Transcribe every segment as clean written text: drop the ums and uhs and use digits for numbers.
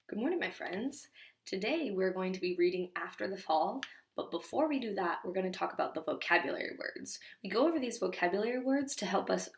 Good morning, my friends. Today we're going to be reading After the Fall, but before we do that, we're going to talk about the vocabulary words. We go over these vocabulary words to help us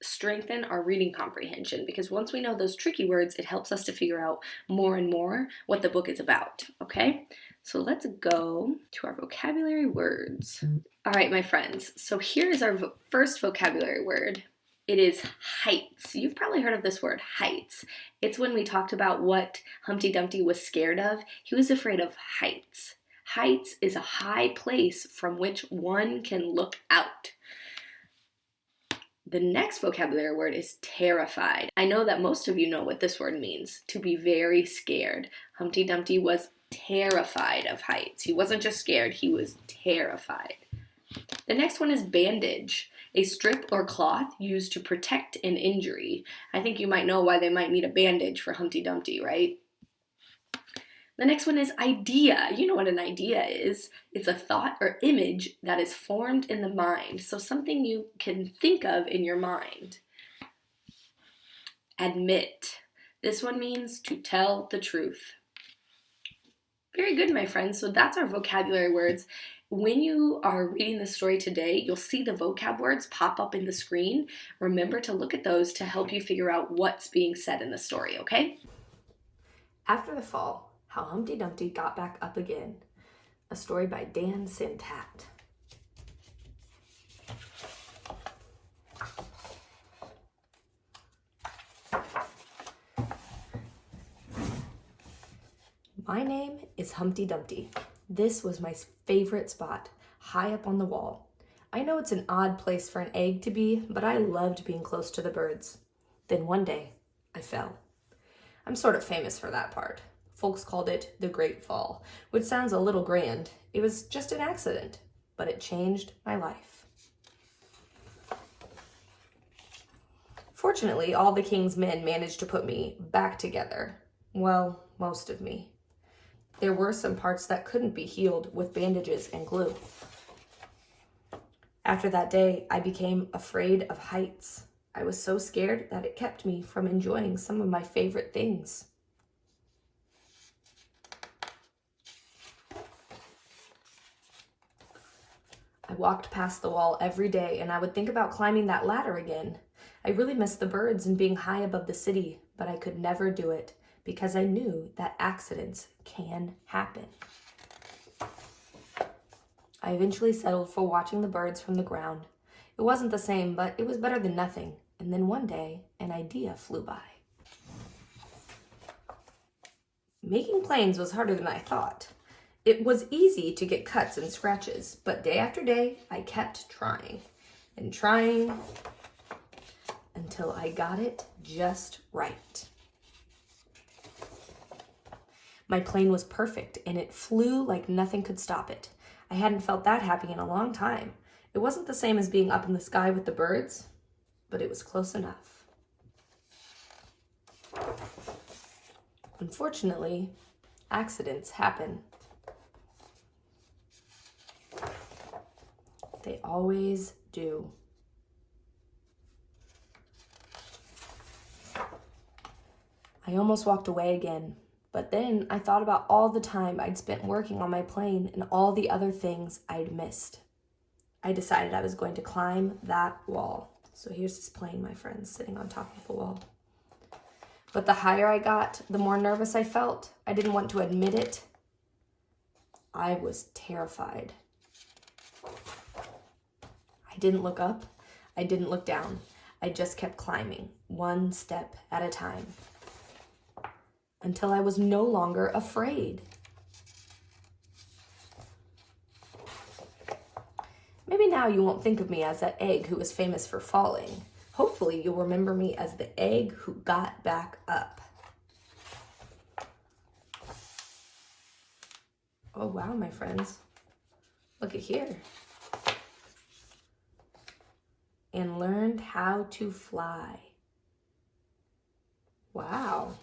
strengthen our reading comprehension because once we know those tricky words, it helps us to figure out more and more what the book is about, okay? So let's go to our vocabulary words. All right, my friends, so here is our first vocabulary word. It is heights. You've probably heard of this word, heights. It's when we talked about what Humpty Dumpty was scared of. He was afraid of heights. Heights is a high place from which one can look out. The next vocabulary word is terrified. I know that most of you know what this word means, to be very scared. Humpty Dumpty was terrified of heights. He wasn't just scared, he was terrified. The next one is bandage, a strip or cloth used to protect an injury. I think you might know why they might need a bandage for Humpty Dumpty, right? The next one is idea. You know what an idea is. It's a thought or image that is formed in the mind. So something you can think of in your mind. Admit. This one means to tell the truth. Very good, my friends. So that's our vocabulary words. When you are reading the story today, you'll see the vocab words pop up in the screen. Remember to look at those to help you figure out what's being said in the story, okay? After the Fall, How Humpty Dumpty Got Back Up Again. A story by Dan Santat. My name is Humpty Dumpty. This was my favorite spot, high up on the wall. I know it's an odd place for an egg to be, but I loved being close to the birds. Then one day, I fell. I'm sort of famous for that part. Folks called it the Great Fall, which sounds a little grand. It was just an accident, but it changed my life. Fortunately, all the king's men managed to put me back together. Well, most of me. There were some parts that couldn't be healed with bandages and glue. After that day, I became afraid of heights. I was so scared that it kept me from enjoying some of my favorite things. I walked past the wall every day and I would think about climbing that ladder again. I really missed the birds and being high above the city, but I could never do it because I knew that accidents can happen. I eventually settled for watching the birds from the ground. It wasn't the same, but it was better than nothing. And then one day, an idea flew by. Making planes was harder than I thought. It was easy to get cuts and scratches, but day after day, I kept trying and trying until I got it just right. My plane was perfect, and it flew like nothing could stop it. I hadn't felt that happy in a long time. It wasn't the same as being up in the sky with the birds, but it was close enough. Unfortunately, accidents happen. They always do. I almost walked away again. But then I thought about all the time I'd spent working on my plane and all the other things I'd missed. I decided I was going to climb that wall. So here's this plane, my friends, sitting on top of the wall. But the higher I got, the more nervous I felt. I didn't want to admit it. I was terrified. I didn't look up. I didn't look down. I just kept climbing, one step at a time, until I was no longer afraid. Maybe now you won't think of me as that egg who was famous for falling. Hopefully you'll remember me as the egg who got back up. Oh wow, my friends. Look at here. And learned how to fly. Wow.